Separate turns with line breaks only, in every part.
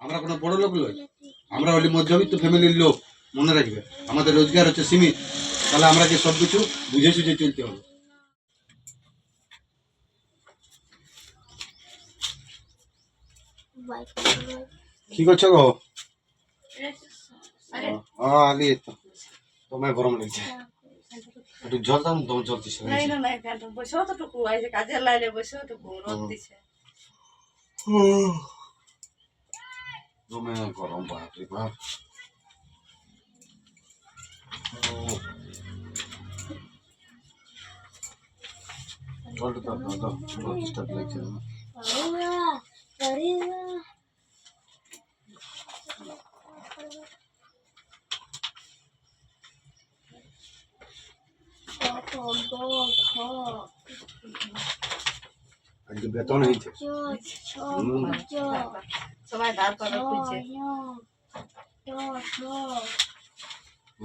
আমরা কোনো বড় লোক নই, আমরা হলি মধ্যবিত্ত ফ্যামিলির লোক। মনে রাখবে, আমাদের রোজগার হচ্ছে সীমিত। তাহলে আমাকে সব কিছু বুঝে সুঝে চলতে হবে। কি করছো গো? আলি তো তোমায় গরম লাগছে, একটু জল দাও। দম জল দিছে
বসেও তো টুকু কাজের লাইনে বসেও টুকু রোদ দিছে।
দমে গরম, বাপরে বাপ। জলটা দাও দাও দাও, বহুত ডিস্টার্ব লাগছে। আজকে বেতন হয়েছে,
সবাই দাঁড় করে খুঁজছে।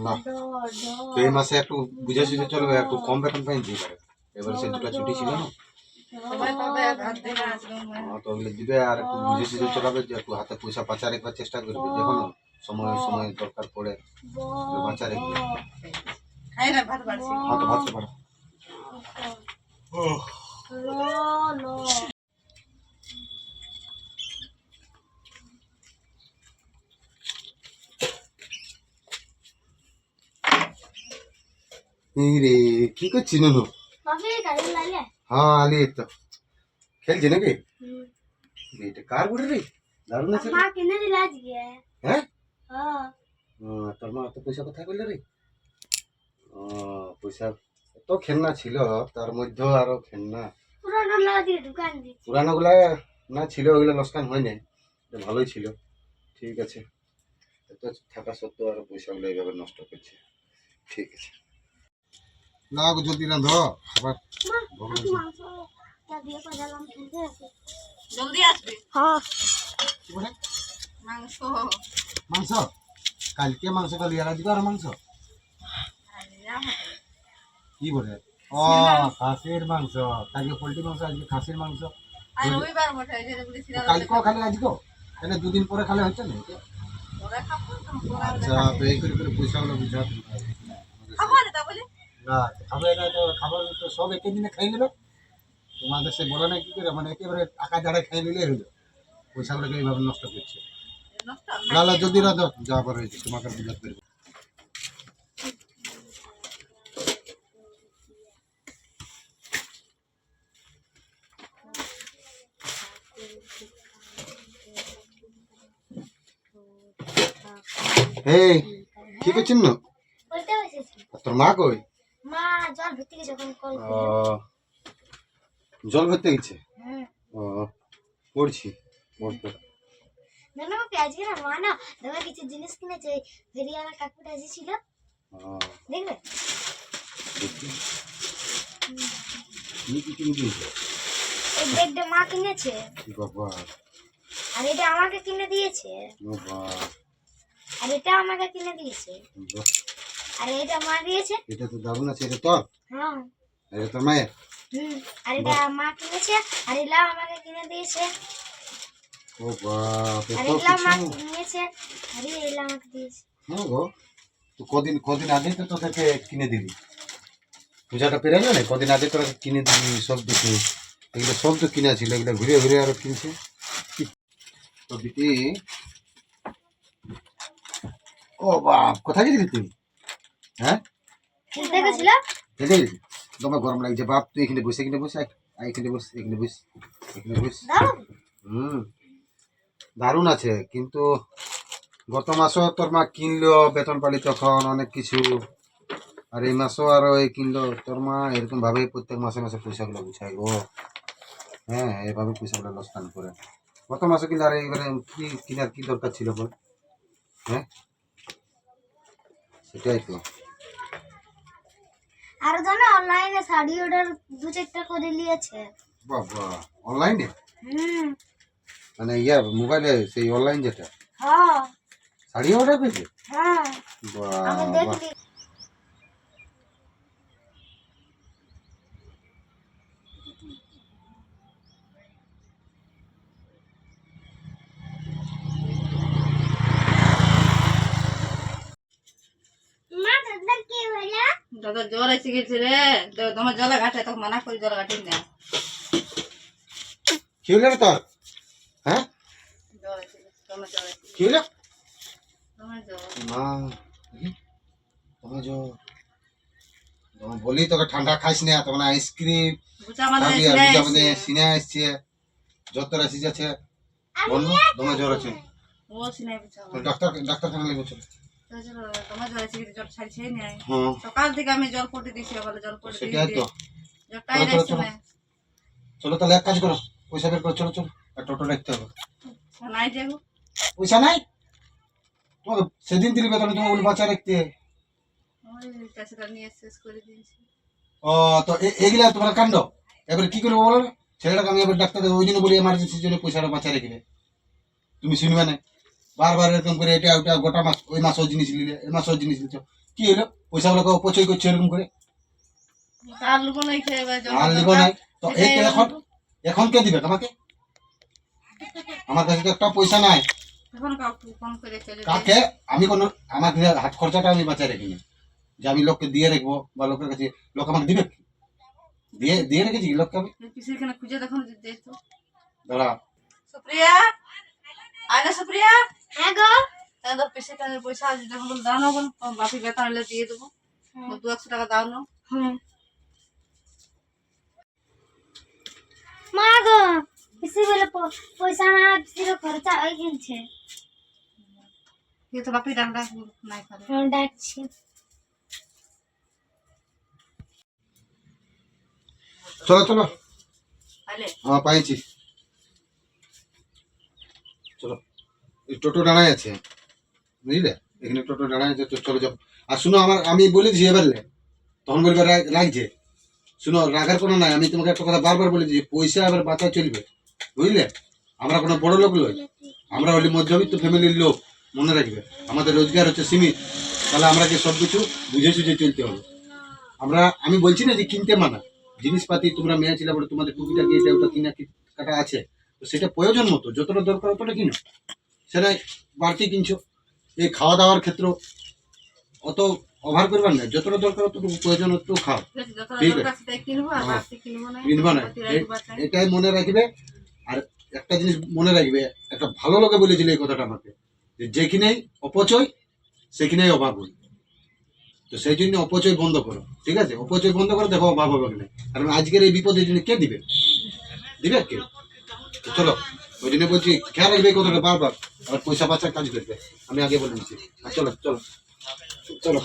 না তো এই মাসে একটু বুঝে সুঝে চলবে, একটু কম বেতন পাইছি এবারে। সে দুটো ছুটি ছিল না,
সবাই পাবে হাত দিলে আসবে।
তো ওগুলো দিবে। আর একটু বুঝে সুঝে চলাবে, যে একটু হাতে পয়সা বাঁচা রাখবার চেষ্টা করবে, যখন সময় সময় দরকার পড়ে বাঁচা রাখবে।
খাই না ভাত বাড়ছি।
হ্যাঁ তো ভাবতে পারো। রে কি করছি নুনু? হ্যাঁ আলি তো খেলছি নাকি? এটা কার গুড়ে রে? দারুণ আছে। হ্যাঁ তোর মা এত পয়সা কোথায় করলে রে? পয়সা তো খেলনা ছিল, তার মধ্যে আরো খেলনা পুরানো গুলা না ছিল, ওগুলো লোকসান হয় নাই, ভালোই ছিল। ঠিক আছে, তো থাকা সত্ত্বেও আরো পয়সা গুলো এইভাবে নষ্ট করছে। ঠিক আছে, না জলদি রাঁধো আবার।
জলদি আসবে। মাংস
মাংস কালকে মাংস কালি আর আজকে আর মাংস কি বলে? ও খাসির মাংস, কালকে পোল্ট্রি মাংস, আজকে খাসির মাংস।
রবিবার বটে,
কালকেও খালে আজকেও, তাহলে দুদিন পরে খালে হচ্ছে না? আচ্ছা, তো এই করে পয়সা গুলো বুঝাতে না খাবে না, তো খাবার তো সব একই দিনে খাই নিল। তোমাদের সে বলে না কি করে, মানে একেবারে টাকা জাড়াই খাই নিলে হইলো। পয়সাগুলোকে এইভাবে নষ্ট করছে। লালা যদি রাধো যা আবার হয়েছে তোমাকে বুঝাতে পারবো। এই কি করছেন না? তোর মা কই? জল ভরতে গেছে। পড়ছি পড়তে।
আজকে না মা না দাদা কিছু জিনিস কিনেছে, ফেরিওয়ালা কাকুটা এসেছিল, দেখবে? এই ব্যাগটা মা কিনেছে
বাবা,
আর এটা আমাকে কিনে দিয়েছে,
বাবা,
আর এটা আমাকে কিনে দিয়েছে, আর এটা মা দিয়েছে।
এটা তো দারুণ আছে। এটা তোর?
হ্যাঁ
এটা তোর মায়ের?
আর এটা মা কিনেছে, আর এটা আমাকে কিনে দিয়েছে।
ও বাপ,
আর
এত
এটা মা
কিছু।
কিনেছে, আর এটা আমাকে দিয়েছে।
হ্যাঁ গো, তো কদিন আগে তো তোদেরকে কিনে দিবি, পূজাটা পেরাইলো না, কদিন আগে তোরা কিনে দিবি সব কিছু। এগুলো সব তো কিনা ছিল, এগুলো ঘুরে ঘুরে আরো কিনছে। তো দিদি, ও বাপ, কোথায় গেছিলি তুই? হ্যাঁ
খেলতে গেছিলাম।
খেতে গেছিলি? তোমার গরম লাগছে বাপ, তুই এখানে বসে এখানে বস, এখানে বস, এখানে বস, এখানে বস। দারুণ আছে, কিন্তু গত মাসও তোর মা কিনলো, বেতন পালি তখন অনেক কিছু, আর এই মাসও আরো এই কিনলো। তোর মা এরকম ভাবে প্রত্যেক মাসে মাসে পয়সাগুলো গুছাই গো। হ্যাঁ, এইভাবে পয়সাগুলো লোকসান করে। গত মাসে কিন্তু আর এইবারে কি কিনার কি দরকার ছিল বল? হ্যাঁ সেটাই তো।
আর জানো অনলাইনে শাড়ি অর্ডার 2-4টা করে নিয়েছে।
বাবা, অনলাইনে? মানে মোবাইলে সেই অনলাইন যেটা?
হ্যাঁ
শাড়ি অর্ডার করেছে?
হ্যাঁ আমি
বাবা,
দেখি।
তো জ্বর এসে গেছে রে, তো তোমার জলে ঘাটে তখন মানা করি জলে ঘাটি না।
কি হলো রে তোর? হ্যাঁ
জ্বর এসে গেছে, তোমার জ্বর এসে গেছে,
কি হলো?
তোমার জ্বর।
মা তোমার বলি তোকে ঠান্ডা খাইস না, তখন আইসক্রিম
বুঝা আমাদের
খাবি আর
এসে
বুঝে
গেছে।
আমাদের সিনে আসছে, জ্বর তোর আসি যাচ্ছে, বললো তোমার জ্বর আছে।
ও সিনাই বুঝা
তো ডাক্তারখানা লেগে চলো।
তোমার জ্বর এসে গেছে, জ্বর ছাড়ছে না।
হ্যাঁ
সকাল থেকে আমি জল পড়তে দিছি, আবার জল পড়তে
সেটাই
দিছি,
তো।
জ্বরটাই
চলো,
নাইছে
চলো,
না।
চলো তাহলে এক কাজ করো, পয়সা বের করো, চলো চলো, আর টোটো রাখতে হবে।
নাই যাবো,
পয়সা নাই তোমাকে সেদিন দিলি বেতন, তোমার উল বাচ্চা রাখতে।
ওই টাকাটা নিয়ে শেষ করে দিয়েছি।
ও তো এগুলা তোমার কাণ্ড। এবার কি করবো বলো? ছেলেটাকে আমি এবার ডাক্তার ওই জন্য বলি এমার্জেন্সির জন্য পয়সাটা বাঁচা রেখে। তুমি শুনবে না, বারবার এরকম করে এটা ওটা গোটা মাস, ওই মাসও জিনিস নিলে এই মাসও জিনিস নিচ্ছ, কি হলো? পয়সাগুলোকে অপচয় করছো এরকম করে।
আর লুবো নাই খেয়ে এবার জল
আর নিব নাই তো এই তো এখন, এখন কে দিবে তোমাকে? আমার কাছে তো একটা পয়সা নাই।
এখন কাউকে ফোন করে চলে যাই।
কাকে আমি কোনো, আমার হাত খরচাটা আমি বাঁচায় রাখিনি, যে আমি লোককে দিয়ে রাখবো বা লোকের কাছে, লোক আমাকে দিবে কি? দিয়ে দিয়ে রেখেছি কি লোককে আমি?
পিসির খানে খুঁজে দেখো না যদি তো।
দাঁড়া,
সুপ্রিয়া, আয় না সুপ্রিয়া।
হ্যাঁ গো।
তাহলে পিসির খানে পয়সা আছে যখন বল দাও না, বল বাপি বেতন এলে দিয়ে দেবো, 200 টাকা দাও না।
হ্যাঁ মা গো, পিসি বলে পয়সা না, পিসির খরচা হয়ে গেছে।
কিন্তু বাপি ডাক ডাক নাই করে।
ফোন ডাকছি।
চলো চলো,
আলে
হ্যাঁ পাইছি, চলো। এই টোটো দাঁড়ায় আছে, বুঝলে, এখানে টোটো দাঁড়ায় আছে, তো চলো যাও। আর শুনো, আমি বলেছি এবারে, তখন বলবে রাখছে। শুনো, রাখার কোনো নাই, আমি তোমাকে একটা কথা বারবার বলেছি, পয়সা এবার বাঁচা চলবে, বুঝলে। আমরা কোনো বড় লোক নই, আমরা হলি মধ্যবিত্ত ফ্যামিলির লোক, মনে রাখবে। আমাদের রোজগার হচ্ছে সীমিত, তাহলে আমাকে সব কিছু বুঝে সুঝে চলতে হবে। আমি বলছি না যে কিনতে মানা, জিনিসপাতি তোমরা মেয়ে ছিল বলে তোমাদের টুকিটাকি এটা ওটা কিনা কাটা আছে, তো সেটা প্রয়োজন মতো যতটা দরকার অতটা কিনো, সেটা বাড়তি কিনছো। এই খাওয়া দাওয়ার ক্ষেত্রে অত ওভার করবার না, যতটা দরকার অতটুকু প্রয়োজন অতটুকু খাও,
যতটা
ঠিক
দরকার
আছে।
সেটাই কিনবো, আর
হ্যাঁ।
বাড়তি কিনবো না।
কিনবা না, এটাই মনে রাখবে। আর একটা জিনিস মনে রাখবে, একটা ভালো লোকে বলেছিল এই কথাটা আমাকে, যে যেখানেই অপচয় সেখানেই অভাব হয়। তো সেই জন্য অপচয় বন্ধ করো, ঠিক আছে? অপচয় বন্ধ করো, দেখো অভাব হবে না। কারণ আজকের এই বিপদের জন্য কে দিবে? দিবে কে? তো চলো, ওই জন্য বলছি খেয়াল রাখবে এই কথাটা বারবার, আর পয়সা বাঁচার কাজ করবে, আমি আগে বলে দিচ্ছি। চলো চলো চলো।